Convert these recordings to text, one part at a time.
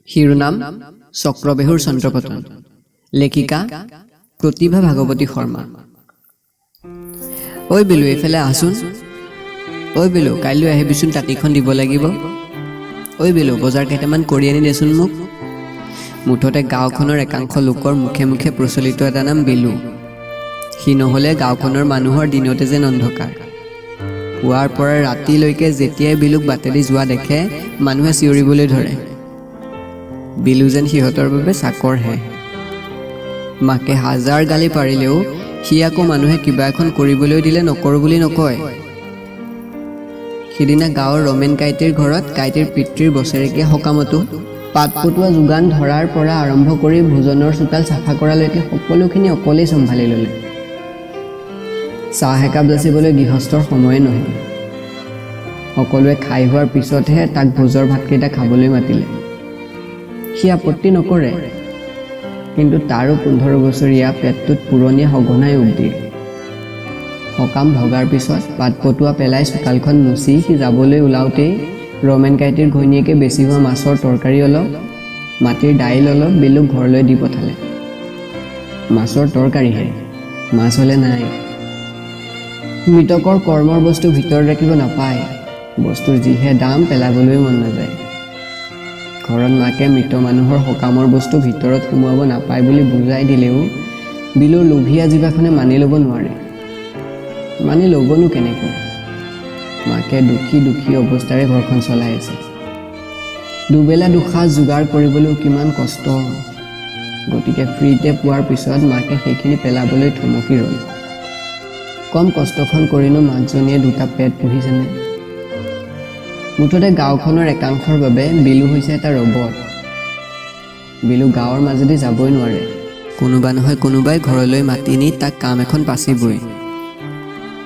শিৰোনাম চক্ৰবেহুৰ চন্দ্ৰপতন। লেখিকা প্ৰতিভা ভাগৱতী শৰ্মা। ঐ বিলু, এইফালে আহচোন। ঐ বিলু, কাইলৈ আহিবিচোন, তাঁতিখন দিব লাগিব। ঐ বিলু, বজাৰ কেইটামান কৰি আনি দেচোন মোক। মুঠতে গাঁওখনৰ একাংশ লোকৰ মুখে মুখে প্ৰচলিত এটা নাম বিলু। সি নহ'লে গাঁওখনৰ মানুহৰ দিনতে যেন অন্ধকাৰ। পুৱাৰ পৰা ৰাতিলৈকে যেতিয়াই বিলুক বাটেদি যোৱা দেখে মানুহে চিঞৰিবলৈ ধৰে, বিলু যেন সিহঁতৰ বাবে চাকৰহে। মাকে হাজাৰ গালি পাৰিলেও সি আকৌ মানুহে কিবা এখন কৰিবলৈ দিলে নকৰোঁ বুলি নকয়। সিদিনা গাঁৱৰ ৰমেন কাইটিৰ ঘৰত কাইটিৰ পিতৃৰ বছৰেকীয়া সকামতো পাত পটোৱা যোগান ধৰাৰ পৰা আৰম্ভ কৰি ভোজনৰ চোতাল চাফা কৰালৈকে সকলোখিনি অকলেই চম্ভালি ল'লে। চাহ একাপ যাচিবলৈ গৃহস্থৰ সময়ে নহয়। সকলোৱে খাই হোৱাৰ পিছতহে তাক ভোজৰ ভাতকেইটা খাবলৈ মাতিলে। সি আপত্তি নকৰে, কিন্তু তাৰো 15 বছৰীয়া পেটটোত পুৰণীয়া সঘনাই উব দিয়ে। সকাম ভগাৰ পিছত পাত পটোৱা পেলাই চোতালখন মুচি সি যাবলৈ ওলাওঁতেই ৰমেন কাইটিৰ ঘৈণীয়েকে বেছি হোৱা মাছৰ তৰকাৰী অলপ, মাটিৰ দাইল অলপ বিলুক ঘৰলৈ দি পঠালে। মাছৰ তৰকাৰীহে, মাছ হ'লে নাই। মৃতকৰ কৰ্মৰ বস্তু ভিতৰত ৰাখিব নাপায়। বস্তুৰ যিহে দাম, পেলাবলৈ মন নাযায়। ঘৰত মাকে মৃত মানুহৰ সকামৰ বস্তু ভিতৰত সোমোৱাব নাপায় বুলি বুজাই দিলেও বিলুৰ লোভীয়া জিভাখনে মানি ল'ব নোৱাৰে। মানি ল'বনো কেনেকৈ? মাকে দুখী দুখী অৱস্থাৰে ঘৰখন চলাই আছে। দুবেলা দুসাঁজ যোগাৰ কৰিবলৈও কিমান কষ্ট। গতিকে ফ্ৰীতে পোৱাৰ পিছত মাকে সেইখিনি পেলাবলৈ থমকি ৰ'ল। কম কষ্টখন কৰিনো মাকজনীয়ে দুটা পেট পুহিছেনে? মুঠতে গাঁওখনৰ একাংশৰ বাবে বিলু হৈছে এটা ৰবট। বিলু গাঁৱৰ মাজেদি যাবই নোৱাৰে। কোনোবা নহয় কোনোবাই ঘৰলৈ মাতি নি তাক কাম এখন পাচিবই।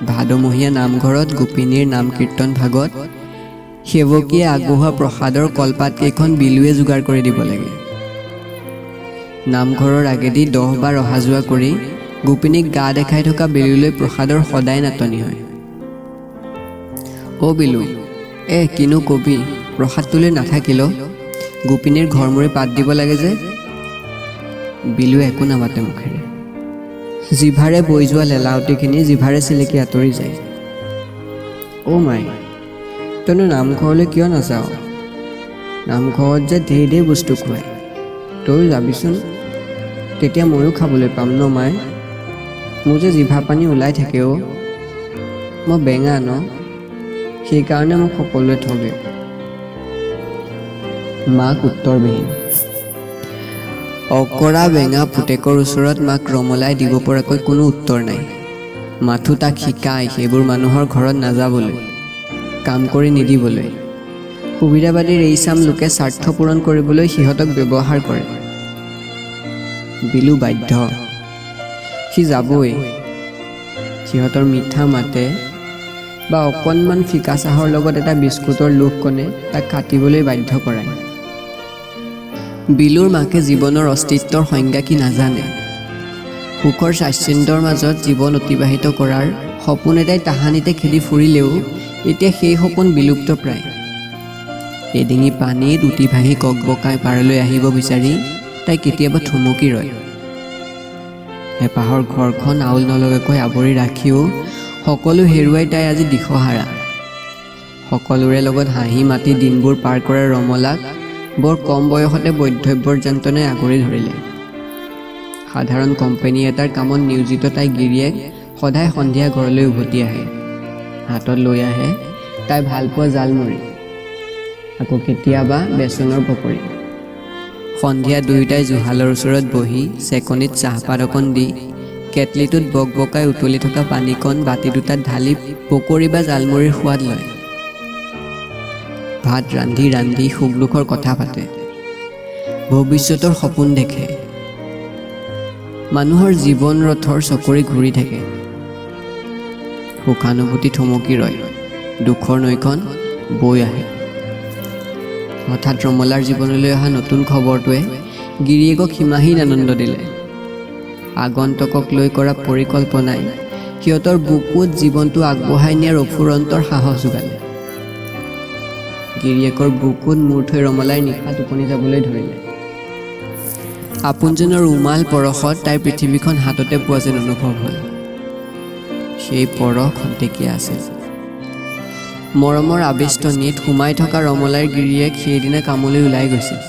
ভাদমহীয়া নামঘৰত গোপিনীৰ নাম কীৰ্তন ভাগত সেৱকীয়ে আগবঢ়োৱা প্ৰসাদৰ কলপাত কেইখন বিলুৱে যোগাৰ কৰি দিব লাগে। নামঘৰৰ আগেদি 10 বাৰ অহা যোৱা কৰি গোপিনীক গা দেখাই থকা বিলুলৈ প্ৰসাদৰ সদায় নাটনি হয়। অ' বিলু, কিনো কবি, প্ৰসাদটোলৈ নাথাকিল। গোপিনীৰ ঘৰমূৰে পাত দিব লাগে যে। বিলুৱে একো নামাতে মুখেৰে। জিভাৰে বৈ যোৱা লেলাৱতিখিনি জিভাৰে চিলিকি আঁতৰি যায়। অ' মাই, তইনো নামঘৰলৈ কিয় নাযাৱ? নামঘৰত যে ঢেৰ বস্তু খুৱায়। তয়ো যাবিচোন, তেতিয়া ময়ো খাবলৈ পাম ন মাই। মোৰ যে জিভা পানী ওলাই থাকে অ'। মই বেঙা ন, সেইকাৰণে মোক সকলোৱে ঠগে। মাক উত্তৰবিহীন। অকৰা বেঙা পুতেকৰ ওচৰত মাক ৰমলাই দিব পৰাকৈ কোনো উত্তৰ নাই। মাথো তাক শিকায় সেইবোৰ মানুহৰ ঘৰত নাযাবলৈ, কাম কৰি নিদিবলৈ। সুবিধাবাদীৰ এই চাম লোকে স্বাৰ্থ পূৰণ কৰিবলৈ সিহঁতক ব্যৱহাৰ কৰে। বিলু বাধ্য, সি যাবই। সিহঁতৰ মিঠা মাতে বা অকণমান ফিকা চাহৰ লগত এটা বিস্কুটৰ লোভকণে তাক কাটিবলৈ বাধ্য কৰায়। বিলুৰ মাকে জীৱনৰ অস্তিত্বৰ সংজ্ঞা কি নাজানে। সুখৰ স্বাচ্ছন্দ্যৰ মাজত জীৱন অতিবাহিত কৰাৰ সপোন এটাই তাহানিতে খেলি ফুৰিলেও এতিয়া সেই সপোন বিলুপ্ত প্ৰায়। এডিঙি পানীত উটি ভাঙি ককবকাই পাৰলৈ আহিব বিচাৰি তাই কেতিয়াবা থমকি ৰয়। হেঁপাহৰ ঘৰখন আউল নলগাকৈ আৱৰি ৰাখিও সকলো হেৰুৱাই তাই আজি দিশহাৰা। সকলোৰে লগত হাঁহি মাতি দিনবোৰ পাৰ কৰা ৰমলাক বৰ কম বয়সতে বৈধব্যৰ যন্ত্ৰণাই আগুৰি ধৰিলে। সাধাৰণ কোম্পানী এটাৰ কামত নিয়োজিত তাই গিৰিয়েক সদায় সন্ধিয়া ঘৰলৈ উভতি আহে। হাতত লৈ আহে তাই ভালপোৱা জালমুড়ি, আকৌ কেতিয়াবা বেচনৰ পকৰি। সন্ধিয়া দুয়োটাই জুহালৰ ওচৰত বহি চেকনিত চাহপাত অকণ দি কেটলিটোত বকবকাই উতলি থকা পানীকণ বাতি দুটাত ঢালি পকৰি বা জালমুড়িৰ সোৱাদ লয়। ভাত ৰান্ধি ৰান্ধি সুখ দুখৰ কথা পাতে, ভৱিষ্যতৰ সপোন দেখে। মানুহৰ জীৱন ৰথৰ চকৰি ঘূৰি থাকে। সুখানুভূতি থমকি ৰয়, দুখৰ নৈখন বৈ আহে। হঠাৎ ৰমলাৰ জীৱনলৈ অহা নতুন খবৰটোৱে গিৰিয়েকক সীমাহীন আনন্দ দিলে। আগন্তুকক লৈ কৰা পৰিকল্পনাই সিহঁতৰ বুকুত জীৱনটো আগবঢ়াই নিয়াৰ অফুৰন্তৰ সাহস যোগালে। গিৰিয়েকৰ বুকুত মূৰ থৈ ৰমলাই নিশা টোপনি যাবলৈ ধৰিলে। আপোনজনৰ উমাল পৰশত তাইৰ পৃথিৱীখন হাততে পোৱা যেন অনুভৱ হ'ল। সেই পৰশ খন্তেকীয়া আছিল। মৰমৰ আবেষ্টনীত সোমাই থকা ৰমলাইৰ গিৰিয়েক সেইদিনা কামলৈ ওলাই গৈছিল।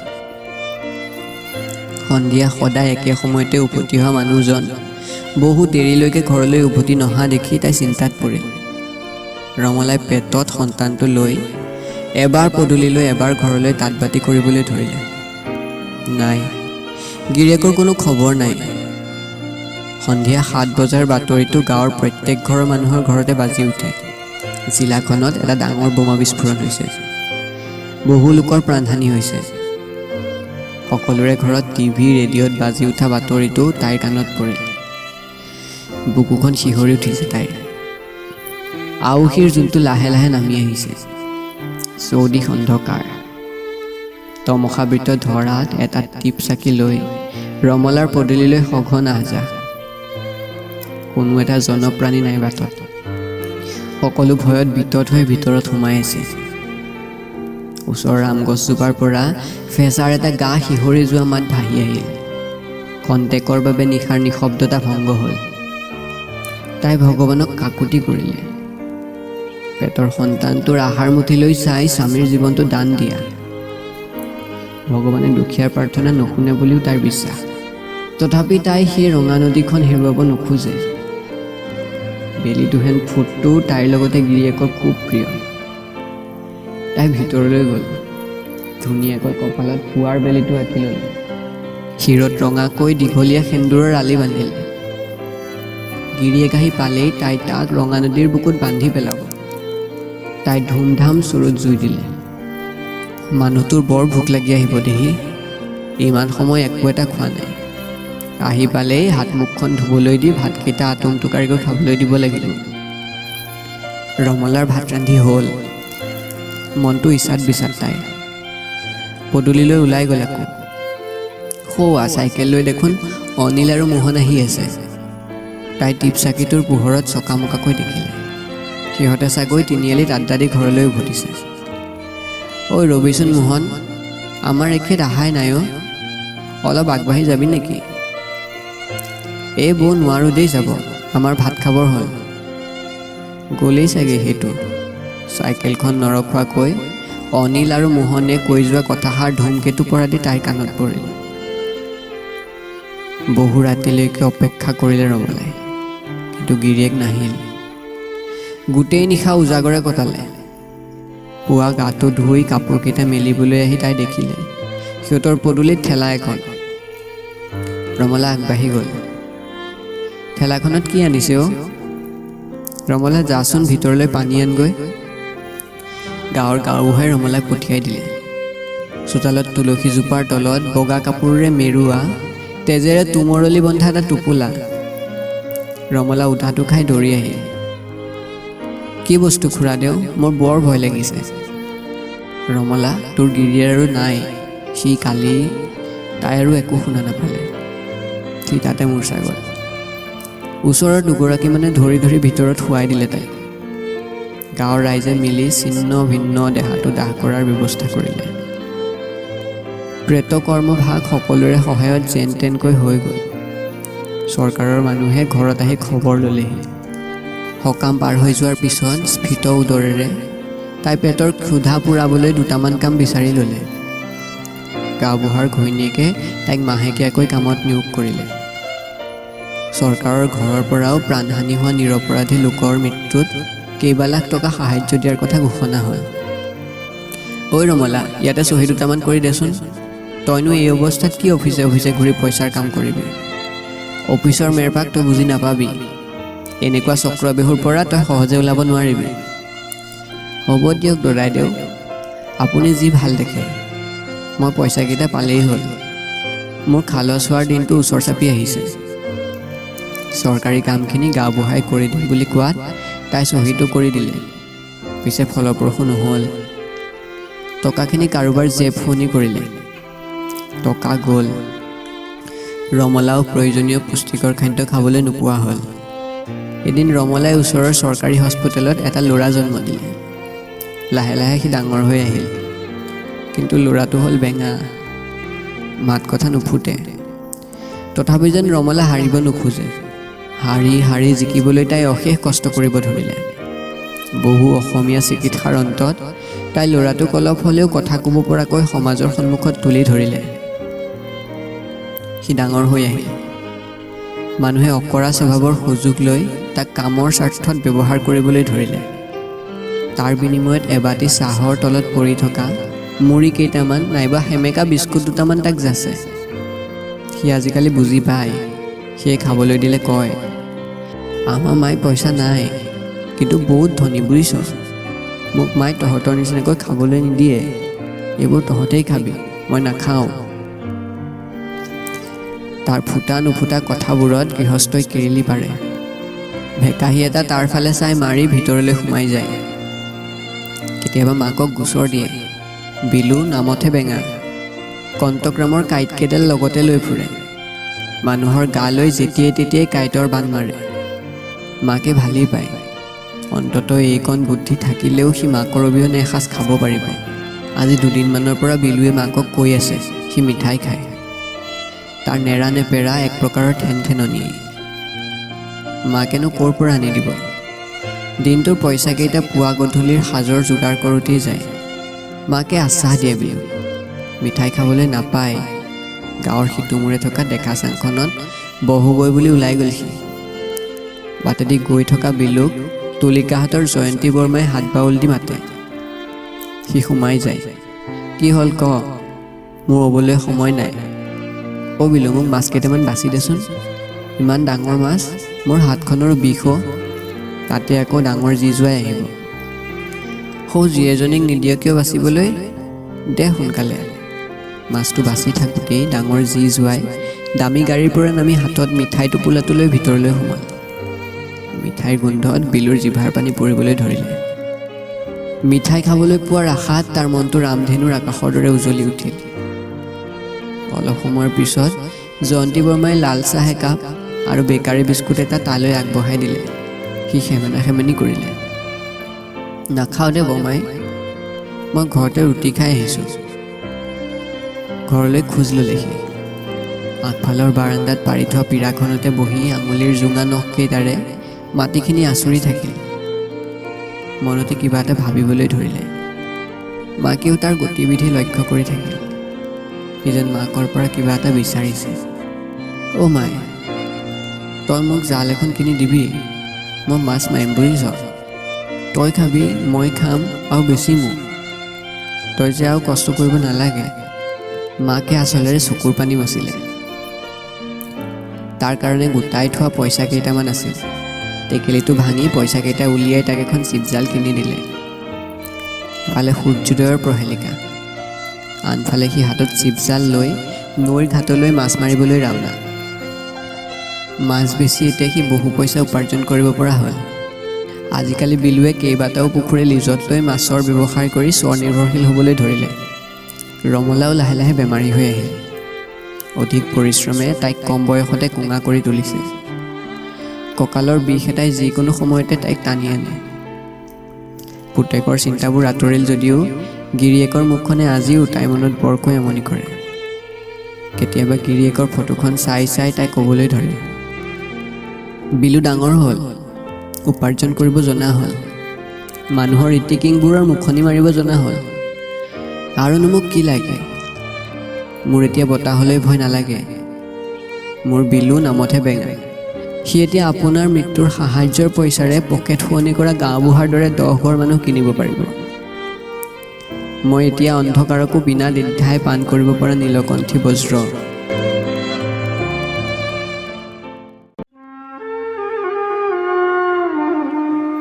সন্ধিয়া সদায় একে সময়তে উভতি অহা মানুহজন বহু দেৰিলৈকে ঘৰলৈ উভতি নহা দেখি তাই চিন্তাত পৰিল। ৰমলাই পেটত সন্তানটো লৈ এবাৰ পদূলিলৈ এবাৰ ঘৰলৈ তাঁত বাতি কৰিবলৈ ধৰিলে। নাই, গিৰিয়েকৰ কোনো খবৰ নাই। সন্ধিয়া 7 বজাৰ বাতৰিটো গাঁৱৰ প্ৰত্যেক ঘৰৰ মানুহৰ ঘৰতে বাজি উঠে। জিলাখনত এটা ডাঙৰ বোমা বিস্ফোৰণ হৈছে। বহু লোকৰ প্ৰাণহানি হৈছে। সকলোৰে ঘৰত টিভি ৰেডিঅ'ত বাজি উঠা বাতৰিটো তাইৰ কাণত পৰিল। বুকুখন শিহৰি উঠিছে তাইৰ। আউসীৰ জোনটো লাহে লাহে নামি আহিছে। চৌদিশ অন্ধকাৰ। তমসাবৃত ধৰাত এটা টিপ চাকি লৈ ৰমলাৰ পদূলিলৈ সঘন আহযাহ। কোনো এটা জনপ্ৰাণী নাই বাটত। সকলো ভয়ত বিতত হৈ ভিতৰত সোমাই আছে। ওচৰৰ আম গছজোপাৰ পৰা ফেঁচাৰ এটা গা শিহৰি যোৱা মাত ভাহি আহিল। খন্তেকৰ বাবে নিশাৰ নিশব্দতা ভংগ হ'ল। তাই ভগৱানক কাকুতি কৰিলে। পেটৰ সন্তানটোৰ আহাৰ মুঠিলৈ চাই স্বামীৰ জীৱনটো দান দিয়া। ভগৱানে দুখীয়াৰ প্ৰাৰ্থনা নুশুনে বুলিও তাইৰ বিশ্বাস। তথাপি তাই সেই ৰঙা নদীখন হেৰুৱাব নোখোজে। বেলিটো হেন ফুটটো তাইৰ লগতে গিৰিয়েকৰ খুব প্ৰিয়। তাই ভিতৰলৈ গ'ল। ধুনীয়াকৈ কপালত পুৱাৰ বেলিটো আঁকি ল'লে। শিৰত ৰঙাকৈ দীঘলীয়া সেন্দুৰৰ আলি বান্ধিলে। গিৰিয়েক আহি পালেই তাই তাক ৰঙা নদীৰ বুকুত বান্ধি পেলাব। তাই ধুমধাম চৰুত জুই দিলে। মানুহটোৰ বৰ ভোক লাগি আহিব দেহি। ইমান সময় একো এটা খোৱা নাই। আহি পালেই হাত মুখখন ধুবলৈ দি ভাতকেইটা আটোম টোকাৰিকৈ খাবলৈ দিব লাগিব। ৰমলাৰ ভাত ৰান্ধি হ'ল। মনটো ইচাত বিচাত তাই। পদূলিলৈ ওলাই গ'ল আকৌ। সৌৱা চাইকেল লৈ দেখোন অনিল আৰু মোহন আহি আছে। তাই টিপ চাকিটোৰ পোহৰত চকামকাকৈ দেখিলে। সিহঁতে চাগৈ তিনিআলিত আড্ডা দি ঘৰলৈ উভতিছে। ঐ ৰবিচোন মোহন, আমাৰ এখেত আহাই নাই অ'। অলপ আগবাঢ়ি যাবি নেকি? এই বৌ নোৱাৰোঁ দেই যাব, আমাৰ ভাত খাবৰ হ'ল। গ'লেই চাগে সেইটো। চাইকেলখন নৰখোৱাকৈ অনিল আৰু মোহনে কৈ যোৱা কথাষাৰ ধুমকেতু পৰা দি তাইৰ কাণত পৰিল। বহু ৰাতিলৈকে অপেক্ষা কৰিলে ৰমলাই, কিন্তু গিৰিয়েক নাহিল। গোটেই নিশা উজাগৰে কটালে। পুৱা গাটো ধুই কাপোৰকেইটা মেলিবলৈ আহি তাই দেখিলে সিহঁতৰ পদূলিত ঠেলা এখন। ৰমলা আগবাঢ়ি গ'ল। ঠেলাখনত কি আনিছে অ'? ৰমলা যাচোন ভিতৰলৈ পানী আনগৈ। গাঁৱৰ গাঁওবুঢ়াই ৰমলাক পঠিয়াই দিলে। চোতালত তুলসীজোপাৰ তলত বগা কাপোৰেৰে মেৰুৱা তেজেৰে তুমৰলি বন্ধা এটা টোপোলা। ৰমলা উধাটো খাই দৌৰি আহিল। কি বস্তু খুৰাদেউ, মোৰ বৰ ভয় লাগিছে। ৰমলা, তোৰ গিৰিয়েৰ আৰু নাই। সি কালি। তাই আৰু একো শুনা নাপালে। সি তাতে মূৰ্ছা গ'ল। ওচৰৰ দুগৰাকীমানে ধৰি ধৰি ভিতৰত শুৱাই দিলে তাইক। গাঁৱৰ ৰাইজে মিলি ছিন্ন ভিন্ন দেহাটো দাহ কৰাৰ ব্যৱস্থা কৰিলে। প্ৰেতকৰ্মভাগ সকলোৰে সহায়ত যেন তেনকৈ হৈ গ'ল। চৰকাৰৰ মানুহে ঘৰত আহি খবৰ ল'লেহি। সকাম পাৰ হৈ যোৱাৰ পিছত স্ফীত উদৰেৰে তাই পেটৰ ক্ষুধা পূৰাবলৈ দুটামান কাম বিচাৰি ল'লে। গাঁওবুঢ়াৰ ঘৈণীয়েকে তাইক মাহেকীয়াকৈ কামত নিয়োগ কৰিলে। চৰকাৰৰ ঘৰৰ পৰাও প্ৰাণহানি হোৱা নিৰপৰাধী লোকৰ মৃত্যুত কেইবা লাখ টকা সাহায্য দিয়াৰ কথা ঘোষণা হ'ল। ঐ ৰমলা, ইয়াতে চহী দুটামান কৰি দেচোন। তইনো এই অৱস্থাত কি অফিচে অফিচে ঘূৰি পইচাৰ কাম কৰিবি? অফিচৰ মেৰপাক তই বুজি নাপাবি। এনেকুৱা চক্ৰবেহুৰ পৰা তই সহজে ওলাব নোৱাৰিবি। হ'ব দিয়ক দদাইদেউ, আপুনি যি ভাল দেখে। মই পইচাকেইটা পালেই হ'ল। মোৰ খালচ হোৱাৰ দিনটো ওচৰ চাপি আহিছে। চৰকাৰী কামখিনি গাঁওবুঢ়াই কৰি দিম বুলি কোৱাত তাই চহীটো কৰি দিলে। পিছে ফলপ্ৰসূ নহ'ল। টকাখিনি কাৰোবাৰ জেপ ফনি কৰিলে। টকা গ'ল। ৰমলাও প্ৰয়োজনীয় পুষ্টিকৰ খাদ্য খাবলৈ নোপোৱা হ'ল। এদিন ৰমলাই ওচৰৰ চৰকাৰী হস্পিটেলত এটা ল'ৰা জন্ম দিলে। লাহে লাহে সি ডাঙৰ হৈ আহিল। কিন্তু ল'ৰাটো হ'ল বেঙা, মাত কথা নুফুটে। তথাপি যেন ৰমলা হাৰিব নোখোজে। হাৰি হাৰি জিকিবলৈ তাই অশেষ কষ্ট কৰিব ধৰিলে। বহু অসমীয়া চিকিৎসাৰ অন্তত তাই ল'ৰাটোক অলপ হ'লেও কথা ক'ব পৰাকৈ সমাজৰ সন্মুখত তুলি ধৰিলে। সি ডাঙৰ হৈ আহিল। মানুহে অকৰা স্বভাৱৰ সুযোগ লৈ তাক কামৰ স্বাৰ্থত ব্যৱহাৰ কৰিবলৈ ধৰিলে। তাৰ বিনিময়ত এবাটি চাহৰ তলত পৰি থকা মুড়ি কেইটামান নাইবা সেমেকা বিস্কুট দুটামান তাক যাচে। সি আজিকালি বুজি পায়। সেয়ে খাবলৈ দিলে কয়, আমাৰ মায়ে পইচা নাই, কিন্তু বহুত ধনী বুজিছ। মোক মায়ে তহঁতৰ নিচিনাকৈ খাবলৈ নিদিয়ে। এইবোৰ তহঁতেই খাবি, মই নাখাওঁ। তাৰ ফুটা নুফুটা কথাবোৰত গৃহস্থই কেৰেলি পাৰে। ভেকাহী এটা তাৰ ফালে চাই মাৰি ভিতৰলৈ সোমাই যায়। কেতিয়াবা মাকক গোচৰ দিয়ে। বিলু নামতহে বেঙা, কণ্টক্ৰামৰ কাঁইটকেইডাল লগতে লৈ ফুৰে। মানুহৰ গালৈ যেতিয়াই তেতিয়াই কাঁইটৰ বান মাৰে। মাকে ভালেই পায়। অন্ততঃ এইকণ বুদ্ধি থাকিলেও সি মাকৰ অবিহনে এসাঁজ খাব পাৰিব। আজি দুদিনমানৰ পৰা বিলুৱে মাকক কৈ আছে সি মিঠাই খায়। তাৰ নেৰা নেপেৰা এক প্ৰকাৰৰ ঠেনঠেননি। মাকেনো ক'ৰ পৰা আনি দিব? দিনটোৰ পইচাকেইটা পুৱা গধূলিৰ সাজৰ যোগাৰ কৰোঁতেই যায়। মাকে আশ্বাস দিয়ে বিলু, মিঠাই খাবলৈ নাপায়। গাঁৱৰ সিটোমূৰে থকা ডেকা চাংখনত বহোগৈ বুলি ওলাই গ'ল সি। বাটেদি গৈ থকা বিলুক তুলিকাহঁতৰ জয়ন্তী বৰ্মাই হাত বাউল দি মাতে। সি সোমাই যায়। কি হ'ল ক? মোৰ ৰ'বলৈ সময় নাই। অ' বিলু, মোক মাছ কেইটামান বাছি দেচোন। ইমান ডাঙৰ মাছ, মোৰ হাতখনৰো বিষ অ'। তাতে আকৌ ডাঙৰ জী জোৱাই আহিব। সৌ জী এজনীক নিদিয় কিয় বাচিবলৈ? দে সোনকালে। মাছটো বাচি থাকোঁতেই ডাঙৰ জী জোৱাই দামী গাড়ীৰ পৰা নামি হাতত মিঠাই টোপোলাটো লৈ ভিতৰলৈ সোমাল। মিঠাইৰ গোন্ধত বিলুৰ জিভাৰ পানী পৰিবলৈ ধৰিলে। মিঠাই খাবলৈ পোৱাৰ আশাত তাৰ মনটো ৰামধেনুৰ আকাশৰ দৰে উজ্বলি উঠিল। অলপ সময়ৰ পিছত জয়ন্তী বৰ্মাই লাল চাহ একাপ আৰু বেকাৰী বিস্কুট এটা তালৈ আগবঢ়াই দিলে। সি সেমেনা সেমেনি কৰিলে। নাখাওঁ দে বৰমাই, মই ঘৰতে ৰুটি খাই আহিছোঁ। ঘৰলৈ খোজ ল'লে সি। আগফালৰ বাৰান্দাত পাৰি থোৱা পীৰাখনতে বহি আঙুলিৰ জোঙা নখকেইটাৰে মাটিখিনি আঁচুৰি থাকিল। মনতে কিবা এটা ভাবিবলৈ ধৰিলে। মাকেও তাৰ গতিবিধি লক্ষ্য কৰি থাকিল। সি যেন মাকৰ পৰা কিবা এটা বিচাৰিছে। অ' মাই, তই মোক জাল এখন কিনি দিবি, মই মাছ মাৰিম বুজিছ। তই খাবি, মই খাম আৰু বেচিমো। তই যে আৰু কষ্ট কৰিব নালাগে। মাকে আচলেৰে চকুৰ পানী মচিলে। তাৰ কাৰণে গোটাই থোৱা পইচা কেইটামান আছিল। টেকেলিটো ভাঙি পইচাকেইটা উলিয়াই তাক এখন চিপজাল কিনি দিলে। এফালে সূৰ্যোদয়ৰ প্ৰহেলিকা, আনফালে সি হাতত চিপজাল লৈ নৈৰ ঘাটলৈ মাছ মাৰিবলৈ ৰাওনা। মাছ বেচি এতিয়া সি বহু পইচা উপাৰ্জন কৰিব পৰা হ'ল। আজিকালি বিলুৱে কেইবাটাও পুখুৰী লিজত লৈ মাছৰ ব্যৱসায় কৰি স্বনিৰ্ভৰশীল হ'বলৈ ধৰিলে। ৰমলাও লাহে লাহে বেমাৰী হৈ আহিল। অধিক পৰিশ্ৰমেৰে তাইক কম বয়সতে কোঙা কৰি তুলিছে। কঁকালৰ বিষ এটাই যিকোনো সময়তে তাইক টানি আনে। পুতেকৰ চিন্তাবোৰ আঁতৰিল যদিও গিৰিয়েকৰ মুখখনে আজিও তাইৰ মনত বৰকৈ আমনি কৰে। কেতিয়াবা গিৰিয়েকৰ ফটোখন চাই চাই তাই ক'বলৈ ধৰে, বিলু ডাঙৰ হ'ল, উপাৰ্জন কৰিব জনা হ'ল, মানুহৰ ইটিকিংবোৰৰ মুখনি মাৰিব জনা হ'ল। আৰুনো মোক কি লাগে? মোৰ এতিয়া বতাহলৈ ভয় নালাগে। মোৰ বিলু নামতহে বেঙা। সি এতিয়া আপোনাৰ মৃত্যুৰ সাহায্যৰ পইচাৰে পকেট শুৱনি কৰা গাঁওবুঢ়াৰ দৰে 10 ঘৰ মানুহ কিনিব পাৰিব। মই এতিয়া অন্ধকাৰকো বিনা দ্বিধাই পাণ কৰিব পৰা নীলকণ্ঠী বজ্ৰ।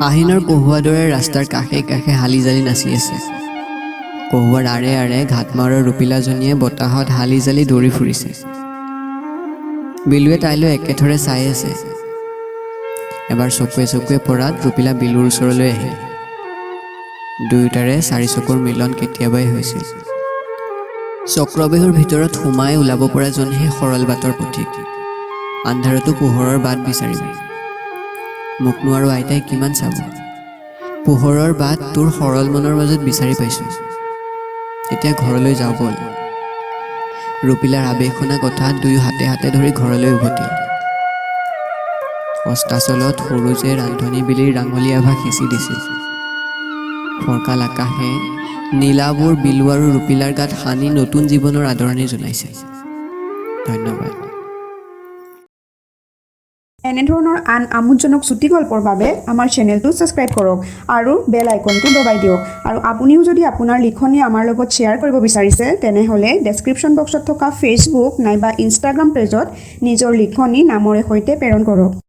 আহিনৰ কহুৱাৰ দৰে ৰাস্তাৰ কাষে কাষে হালি জালি নাচি আছে। কহুৱাৰ আৰে আৰে ঘাটমাৰৰ ৰূপিলাজনীয়ে বতাহত হালি জালি দৌৰি ফুৰিছে। বিলুৱে তাইলৈ একেথৰে চাই আছে। এবাৰ চকুৱে চকুৱে পৰাত ৰূপিলা বিলুৰ ওচৰলৈ আহিল। দুয়োটাৰে 4 চকুৰ মিলন কেতিয়াবাই হৈছিল। চক্ৰবেহুৰ ভিতৰত সোমাই ওলাব পৰা জনহে সৰল বাটৰ পথিক। আন্ধাৰতো পোহৰৰ বাট বিচাৰিবি। মোকনো আৰু আইতাই কিমান চাব। পোহৰৰ বাট তোৰ সৰল মনৰ মাজত বিচাৰি পাইছোঁ। এতিয়া ঘৰলৈ যাওঁ ব'ল। ৰূপিলাৰ আৱেগখনা কথা দুয়ো হাতে হাতে ধৰি ঘৰলৈ উভতিল। অস্তাচলত সৰুজে ৰান্ধনী বিলিৰ ৰাঙলী আভা সিঁচি দিছিল। ফৰকাল আকাশে নীলাবোৰ বিলু আৰু ৰূপিলাৰ গাত সানি নতুন জীৱনৰ আদৰণি জনাইছে। ধন্যবাদ। এনেধৰণৰ আন আমোদজনক চুটিগল্পৰ বাবে আমাৰ চেনেলটো ছাবস্ক্ৰাইব কৰক আৰু বেল আইকনটো দবাই দিয়ক। আৰু আপুনিও যদি আপোনাৰ লিখনি আমাৰ লগত শ্বেয়াৰ কৰিব বিচাৰিছে তেনেহ'লে ডেছক্ৰিপশ্যন বক্সত থকা ফেচবুক নাইবা ইনষ্টাগ্ৰাম পেজত নিজৰ লিখনি নামৰে সৈতে প্ৰেৰণ কৰক।